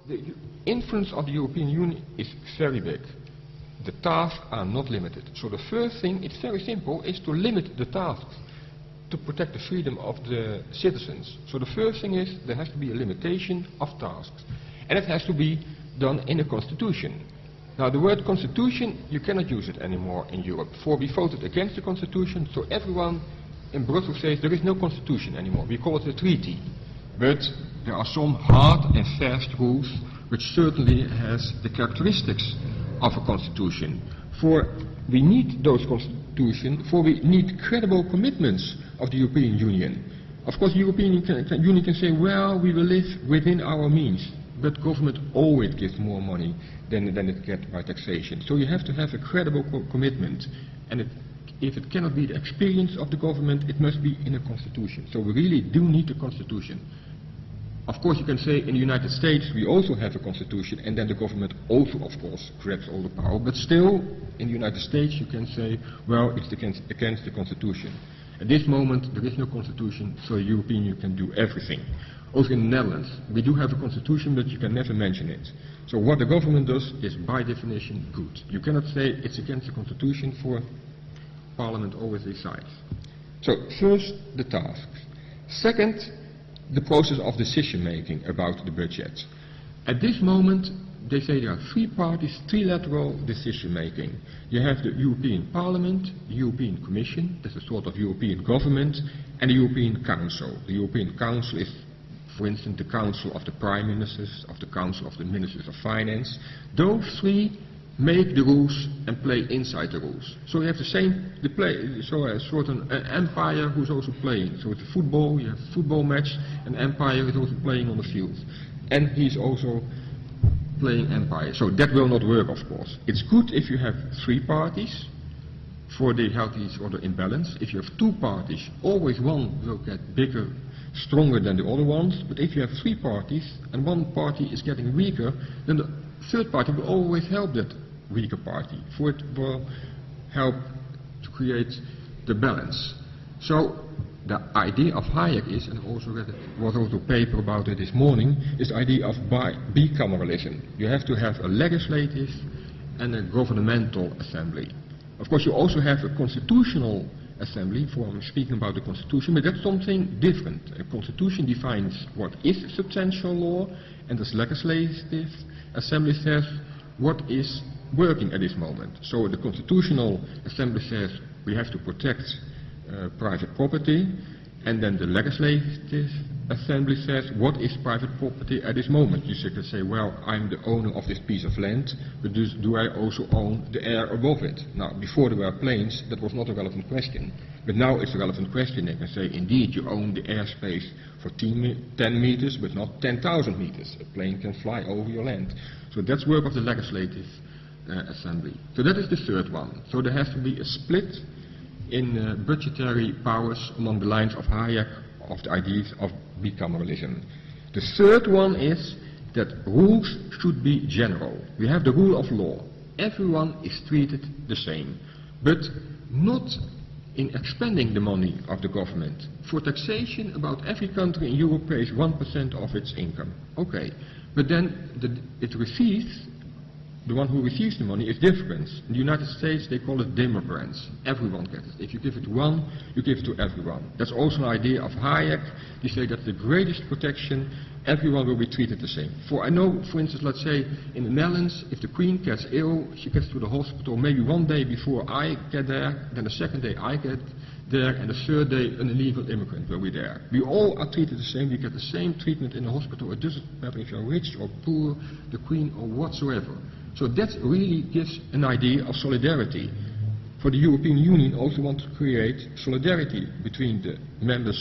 The influence of the European Union is very big. The tasks are not limited. So the first thing, it's very simple, is to limit the tasks to protect the freedom of the citizens. So the first thing is there has to be a limitation of tasks. And it has to be done in a constitution. Now the word constitution, you cannot use it anymore in Europe. For we voted against the constitution, so everyone in Brussels says there is no constitution anymore. We call it a treaty. But there are some hard and fast rules which certainly has the characteristics of a constitution. For we need those constitutions, for we need credible commitments of the European Union. Of course the European Union can say, well, we will live within our means. But government always gives more money than it gets by taxation. So you have to have a credible commitment. And if it cannot be the experience of the government, it must be in a constitution. So we really do need a constitution. Of course you can say in the United States we also have a constitution, and then the government also of course grabs all the power. But still in the United States you can say, well, it's against the constitution. At this moment there is no constitution, so the European Union can do everything. Also in the Netherlands, we do have a constitution, but you can never mention it. So what the government does is by definition good. You cannot say it's against the constitution, for Parliament always decides. So first, the tasks. Second, the process of decision making about the budget. At this moment, they say there are three parties, trilateral decision making. You have the European Parliament, the European Commission, that's a sort of European government, and the European Council. The European Council is, for instance, the Council of the Prime Ministers, of the Council of the Ministers of Finance. Those three make the rules and play inside the rules. So you have a sort of an empire who's also playing. So it's football, you have a football match, an empire is also playing on the field. And he's also playing empire. So that will not work, of course. It's good if you have three parties, for the healthy sort of imbalance. If you have two parties, always one will get bigger, stronger than the other ones. But if you have three parties and one party is getting weaker, then the third party will always help that weaker party, for it will help to create the balance. So the idea of Hayek is, and I also read a paper about it this morning, is the idea of bicameralism. You have to have a legislative and a governmental assembly. Of course you also have a constitutional assembly, for I'm speaking about the constitution, but that's something different. A constitution defines what is substantial law, and this legislative assembly says what is working at this moment. So the constitutional assembly says we have to protect private property, and then the legislative assembly says what is private property at this moment. You can say, well, I'm the owner of this piece of land, but do I also own the air above it? Now, before there were planes, that was not a relevant question. But now it's a relevant question. They can say, indeed, you own the airspace for 10 meters, but not 10,000 meters. A plane can fly over your land. So that's work of the legislative assembly. So that is the third one. So there has to be a split in budgetary powers along the lines of Hayek, of the ideas of bicameralism. The third one is that rules should be general. We have the rule of law. Everyone is treated the same, but not in expending the money of the government. For taxation, about every country in Europe pays 1% of its income. Okay, but then the one who receives the money is different. In the United States they call it demogrants. Everyone gets it. If you give it to one, you give it to everyone. That's also an idea of Hayek. They say that's the greatest protection. Everyone will be treated the same. For I know, for instance, let's say in the Netherlands, if the Queen gets ill, she gets to the hospital maybe one day before I get there, then the second day I get there, and the third day an illegal immigrant will be there. We all are treated the same. We get the same treatment in the hospital. It doesn't matter if you're rich or poor, the Queen or whatsoever. So that really gives an idea of solidarity. For the European Union also wants to create solidarity between the member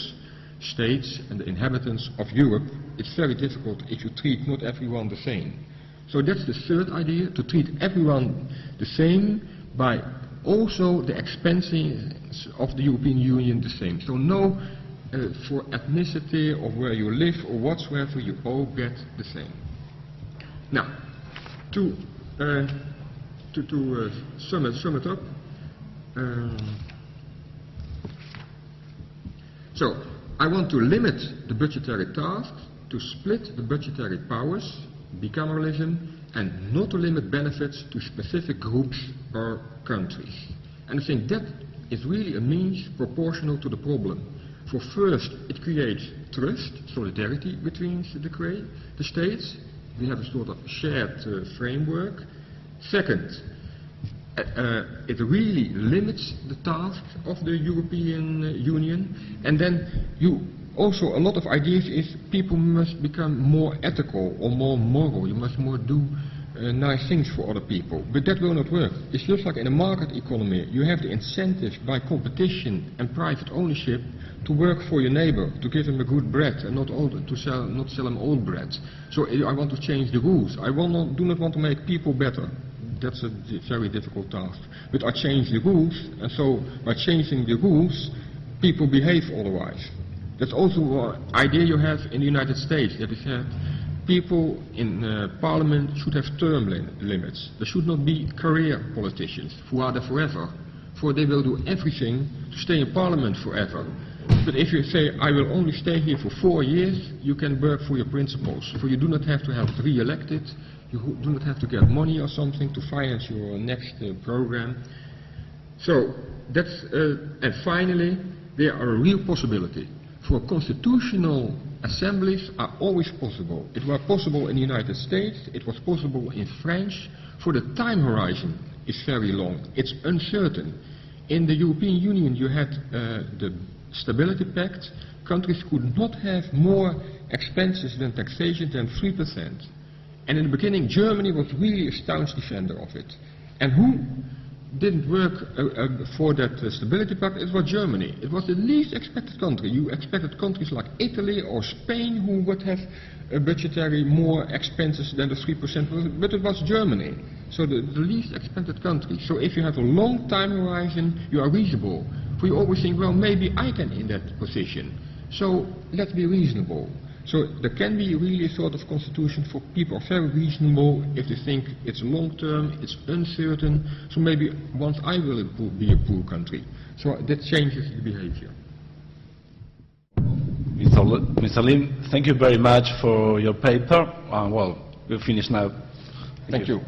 states and the inhabitants of Europe. It's very difficult if you treat not everyone the same. So that's the third idea, to treat everyone the same by also the expenses of the European Union the same. So no, for ethnicity or where you live or whatsoever, you all get the same. Now, to sum it up, so I want to limit the budgetary tasks, to split the budgetary powers bicameralism, and not to limit benefits to specific groups or countries. And I think that is really a means proportional to the problem. For first, it creates trust, solidarity between the states. We have a sort of shared framework. Second, it really limits the tasks of the European Union. And then also a lot of ideas is people must become more ethical or more moral. You must more do nice things for other people. But that will not work. It's just like in a market economy. You have the incentives by competition and private ownership to work for your neighbor, to give him a good bread and not sell him old bread. So I want to change the rules. I do not want to make people better. That's a very difficult task. But I change the rules, and so by changing the rules, people behave otherwise. That's also an idea you have in the United States, that is people in parliament should have term limits. There should not be career politicians who are there forever, for they will do everything to stay in parliament forever. But if you say, I will only stay here for 4 years, you can work for your principles. For you do not have to have it re-elected, you do not have to get money or something to finance your next program. So that's, and finally, there are a real possibility. For constitutional assemblies are always possible. It was possible in the United States, it was possible in France. For the time horizon is very long, it's uncertain. In the European Union you had the Stability Pact. Countries could not have more expenses than taxation than 3%. And in the beginning Germany was really a staunch defender of it. And who didn't work for that Stability Pact? It was Germany. It was the least expected country. You expected countries like Italy or Spain who would have budgetary more expenses than the 3%, but it was Germany. So the least expected country. So if you have a long time horizon, you are reasonable. For you always think, well, maybe I can in that position. So let's be reasonable. So there can be really a sort of constitution for people are very reasonable if they think it's long term, it's uncertain, so maybe once I will be a poor country. So that changes the behavior. Mr. Leen, thank you very much for your paper. Well, we'll finish now. Thank you.